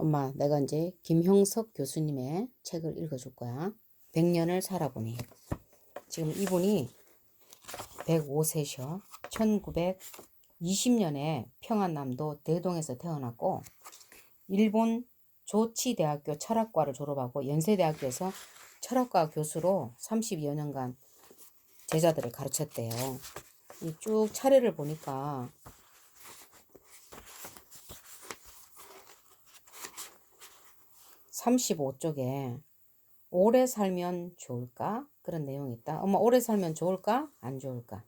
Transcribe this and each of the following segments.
엄마, 내가 이제 김형석 교수님의 책을 읽어줄 거야. 100년을 살아보니. 지금 이분이 105세셔. 1920년에 평안남도 대동에서 태어났고, 일본 조치대학교 철학과를 졸업하고 연세대학교에서 철학과 교수로 30여 년간 제자들을 가르쳤대요. 이 쭉 차례를 보니까 35쪽에 오래 살면 좋을까? 그런 내용이 있다. 엄마, 오래 살면 좋을까? 안 좋을까?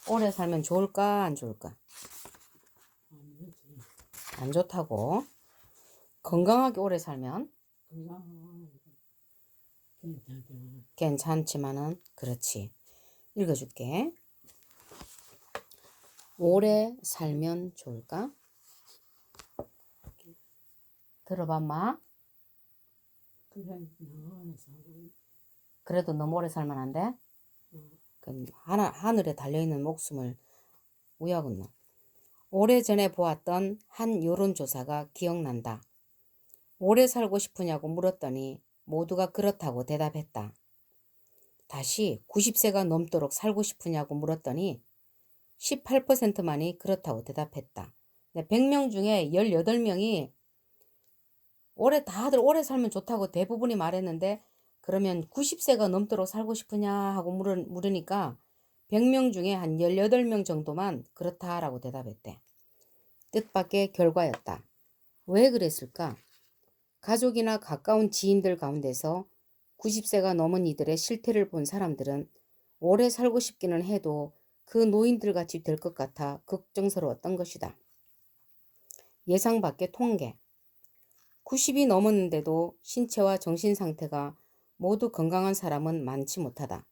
오래 살면 좋을까? 안 좋을까? 안 좋다고. 건강하게 오래 살면 괜찮지만은 그렇지. 읽어줄게. 오래 살면 좋을까? 들어봐, 엄마. 그래도 너무 오래 살면 안 돼? 하늘에 달려있는 목숨을 우야군노. 오래전에 보았던 한 여론조사가 기억난다. 오래 살고 싶으냐고 물었더니 모두가 그렇다고 대답했다. 다시 90세가 넘도록 살고 싶으냐고 물었더니 18%만이 그렇다고 대답했다. 100명 중에 18명이 다들 오래 살면 좋다고 대부분이 말했는데, 그러면 90세가 넘도록 살고 싶으냐 하고 물으니까 100명 중에 한 18명 정도만 그렇다라고 대답했대. 뜻밖의 결과였다. 왜 그랬을까? 가족이나 가까운 지인들 가운데서 90세가 넘은 이들의 실태를 본 사람들은 오래 살고 싶기는 해도 그 노인들 같이 될 것 같아 걱정스러웠던 것이다. 예상 밖의 통계. 90이 넘었는데도 신체와 정신 상태가 모두 건강한 사람은 많지 못하다.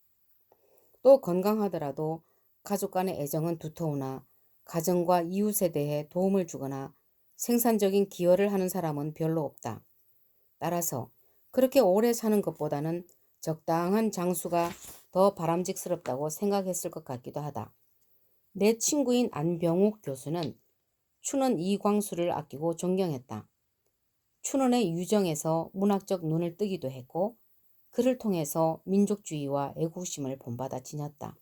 또 건강하더라도 가족 간의 애정은 두터우나 가정과 이웃에 대해 도움을 주거나 생산적인 기여를 하는 사람은 별로 없다. 따라서 그렇게 오래 사는 것보다는 적당한 장수가 더 바람직스럽다고 생각했을 것 같기도 하다. 내 친구인 안병욱 교수는 춘원 이광수를 아끼고 존경했다. 춘원의 유정에서 문학적 눈을 뜨기도 했고 그를 통해서 민족주의와 애국심을 본받아 지녔다.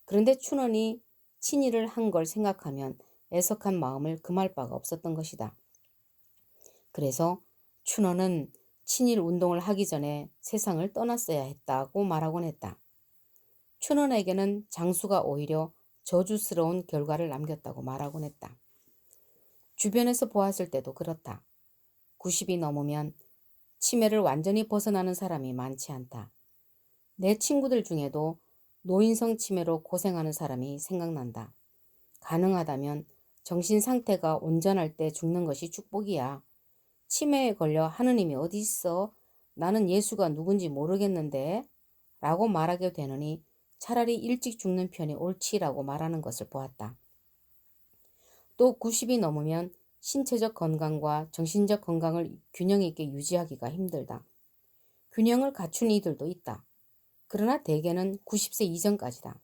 그런데 춘원이 친일을 한 걸 생각하면 애석한 마음을 금할 바가 없었던 것이다. 그래서 춘원은 친일 운동을 하기 전에 세상을 떠났어야 했다고 말하곤 했다. 춘원에게는 장수가 오히려 저주스러운 결과를 남겼다고 말하곤 했다. 주변에서 보았을 때도 그렇다. 90이 넘으면 치매를 완전히 벗어나는 사람이 많지 않다. 내 친구들 중에도 노인성 치매로 고생하는 사람이 생각난다. 가능하다면 정신 상태가 온전할 때 죽는 것이 축복이야. 치매에 걸려 하느님이 어디 있어? 나는 예수가 누군지 모르겠는데? 라고 말하게 되느니 차라리 일찍 죽는 편이 옳지라고 말하는 것을 보았다. 또 90이 넘으면 신체적 건강과 정신적 건강을 균형 있게 유지하기가 힘들다. 균형을 갖춘 이들도 있다. 그러나 대개는 90세 이전까지다.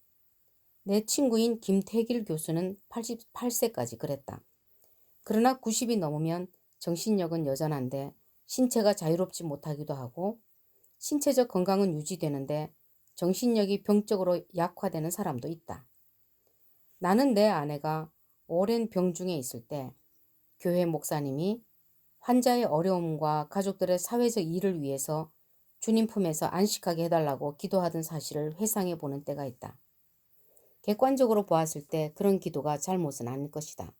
내 친구인 김태길 교수는 88세까지 그랬다. 그러나 90이 넘으면 정신력은 여전한데 신체가 자유롭지 못하기도 하고 신체적 건강은 유지되는데 정신력이 병적으로 약화되는 사람도 있다. 나는 내 아내가 오랜 병 중에 있을 때 교회 목사님이 환자의 어려움과 가족들의 사회적 일을 위해서 주님 품에서 안식하게 해달라고 기도하던 사실을 회상해 보는 때가 있다. 객관적으로 보았을 때 그런 기도가 잘못은 아닐 것이다.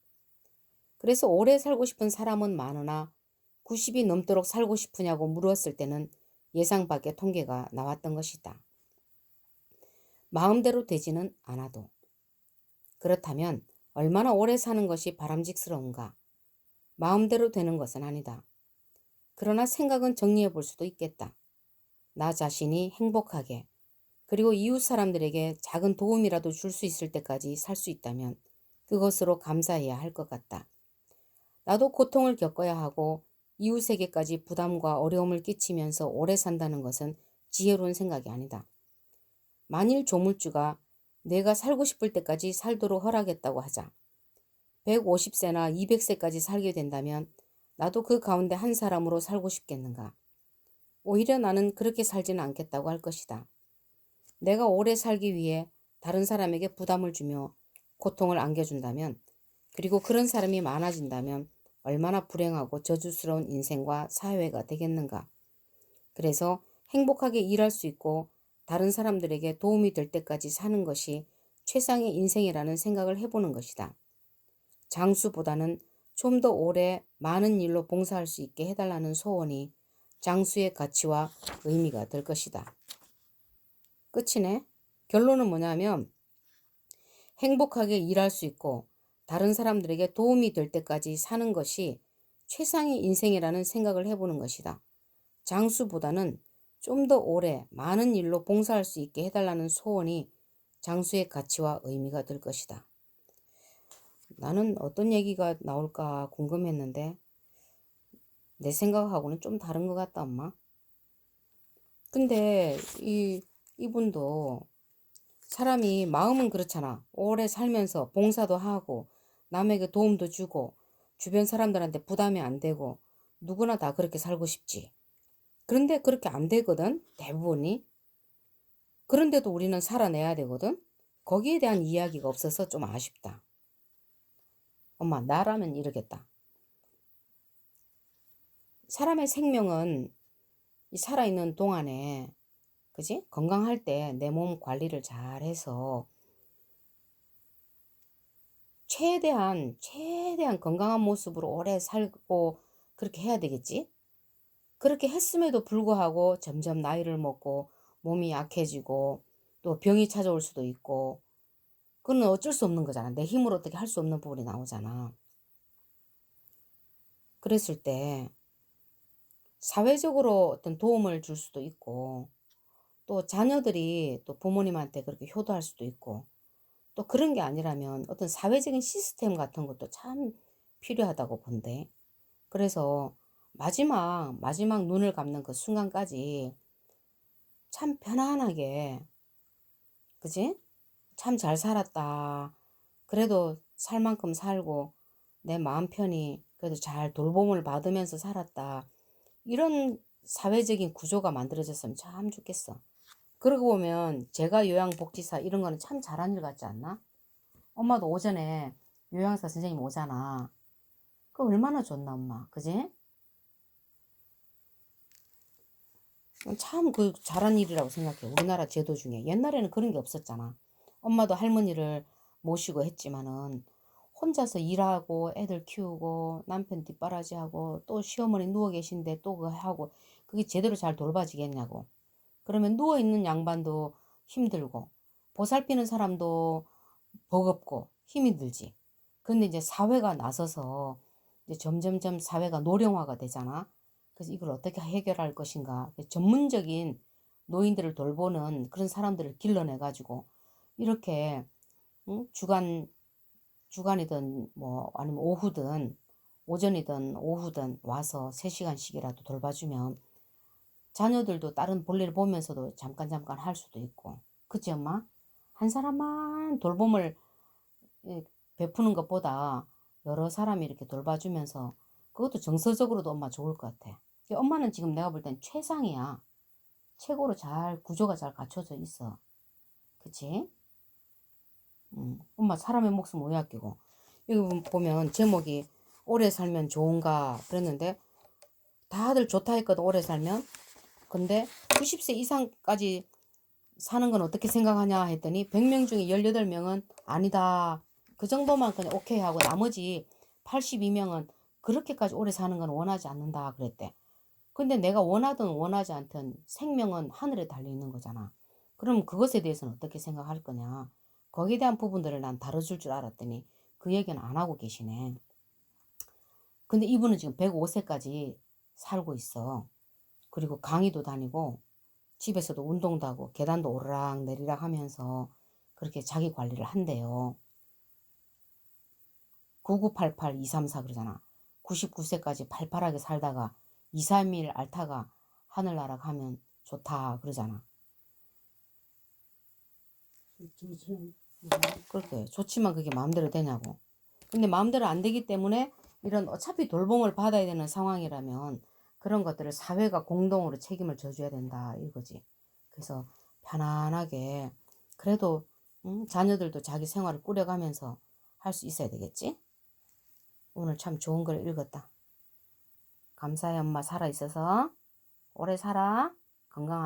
그래서 오래 살고 싶은 사람은 많으나 90이 넘도록 살고 싶으냐고 물었을 때는 예상 밖의 통계가 나왔던 것이다. 마음대로 되지는 않아도. 그렇다면 얼마나 오래 사는 것이 바람직스러운가? 마음대로 되는 것은 아니다. 그러나 생각은 정리해 볼 수도 있겠다. 나 자신이 행복하게 그리고 이웃 사람들에게 작은 도움이라도 줄 수 있을 때까지 살 수 있다면 그것으로 감사해야 할 것 같다. 나도 고통을 겪어야 하고 이웃에게까지 부담과 어려움을 끼치면서 오래 산다는 것은 지혜로운 생각이 아니다. 만일 조물주가 내가 살고 싶을 때까지 살도록 허락했다고 하자. 150세나 200세까지 살게 된다면 나도 그 가운데 한 사람으로 살고 싶겠는가? 오히려 나는 그렇게 살지는 않겠다고 할 것이다. 내가 오래 살기 위해 다른 사람에게 부담을 주며 고통을 안겨준다면, 그리고 그런 사람이 많아진다면 얼마나 불행하고 저주스러운 인생과 사회가 되겠는가? 그래서 행복하게 일할 수 있고 다른 사람들에게 도움이 될 때까지 사는 것이 최상의 인생이라는 생각을 해보는 것이다. 장수보다는 좀 더 오래 많은 일로 봉사할 수 있게 해달라는 소원이 장수의 가치와 의미가 될 것이다. 끝이네. 결론은 뭐냐면 행복하게 일할 수 있고 다른 사람들에게 도움이 될 때까지 사는 것이 최상의 인생이라는 생각을 해보는 것이다. 장수보다는 좀 더 오래 많은 일로 봉사할 수 있게 해달라는 소원이 장수의 가치와 의미가 될 것이다. 나는 어떤 얘기가 나올까 궁금했는데 내 생각하고는 좀 다른 것 같다, 엄마. 근데 이분도 사람이 마음은 그렇잖아. 오래 살면서 봉사도 하고 남에게 도움도 주고 주변 사람들한테 부담이 안 되고 누구나 다 그렇게 살고 싶지. 그런데 그렇게 안 되거든, 대부분이. 그런데도 우리는 살아내야 되거든. 거기에 대한 이야기가 없어서 좀 아쉽다. 엄마, 나라면 이러겠다. 사람의 생명은 이 살아있는 동안에, 그지? 건강할 때 내 몸 관리를 잘 해서 최대한 건강한 모습으로 오래 살고 그렇게 해야 되겠지? 그렇게 했음에도 불구하고 점점 나이를 먹고 몸이 약해지고 또 병이 찾아올 수도 있고, 그건 어쩔 수 없는 거잖아. 내 힘으로 어떻게 할 수 없는 부분이 나오잖아. 그랬을 때 사회적으로 어떤 도움을 줄 수도 있고, 또 자녀들이 또 부모님한테 그렇게 효도할 수도 있고, 또 그런 게 아니라면 어떤 사회적인 시스템 같은 것도 참 필요하다고 본대. 그래서 마지막 눈을 감는 그 순간까지 참 편안하게, 그지? 참 잘 살았다. 그래도 살 만큼 살고 내 마음 편히 그래도 잘 돌봄을 받으면서 살았다. 이런 사회적인 구조가 만들어졌으면 참 좋겠어. 그러고 보면 제가 요양복지사 이런 거는 참 잘한 일 같지 않나? 엄마도 오전에 요양사 선생님 오잖아. 그 얼마나 좋나, 엄마. 그지? 참 그 잘한 일이라고 생각해. 우리나라 제도 중에. 옛날에는 그런 게 없었잖아. 엄마도 할머니를 모시고 했지만은 혼자서 일하고 애들 키우고 남편 뒷바라지하고 또 시어머니 누워 계신데 또 그거 하고 그게 제대로 잘 돌봐지겠냐고. 그러면 누워 있는 양반도 힘들고 보살피는 사람도 버겁고 힘이 들지. 근데 이제 사회가 나서서 이제 점점점 사회가 노령화가 되잖아. 그래서 이걸 어떻게 해결할 것인가. 전문적인 노인들을 돌보는 그런 사람들을 길러내가지고 이렇게 응? 주간이든 뭐 아니면 오후든 오전이든 오후든 와서 3시간씩이라도 돌봐주면 자녀들도 다른 볼일 보면서도 잠깐 할 수도 있고. 그치, 엄마? 한 사람만 돌봄을 베푸는 것보다 여러 사람이 이렇게 돌봐주면서 그것도 정서적으로도 엄마 좋을 것 같아. 엄마는 지금 내가 볼 땐 최상이야. 최고로 잘 구조가 잘 갖춰져 있어. 그치? 엄마 사람의 목숨 왜 아끼고. 여기 보면 제목이 오래 살면 좋은가 그랬는데 다들 좋다 했거든, 오래 살면. 근데 90세 이상까지 사는 건 어떻게 생각하냐 했더니 100명 중에 18명은 아니다. 그 정도만 그냥 오케이 하고 나머지 82명은 그렇게까지 오래 사는 건 원하지 않는다 그랬대. 근데 내가 원하든 원하지 않든 생명은 하늘에 달려 있는 거잖아. 그럼 그것에 대해서는 어떻게 생각할 거냐. 거기에 대한 부분들을 난 다뤄줄 줄 알았더니 그 얘기는 안 하고 계시네. 근데 이분은 지금 105세까지 살고 있어. 그리고 강의도 다니고 집에서도 운동도 하고 계단도 오르락 내리락 하면서 그렇게 자기 관리를 한대요. 9988-234 그러잖아. 99세까지 팔팔하게 살다가 2, 3일 앓다가 하늘나라 가면 좋다 그러잖아. 그렇게 좋지만 그게 마음대로 되냐고. 근데 마음대로 안 되기 때문에 이런 어차피 돌봄을 받아야 되는 상황이라면 그런 것들을 사회가 공동으로 책임을 져줘야 된다 이거지. 그래서 편안하게 그래도 자녀들도 자기 생활을 꾸려가면서 할 수 있어야 되겠지? 오늘 참 좋은 글 읽었다. 감사해 엄마 살아있어서. 오래 살아. 건강하게.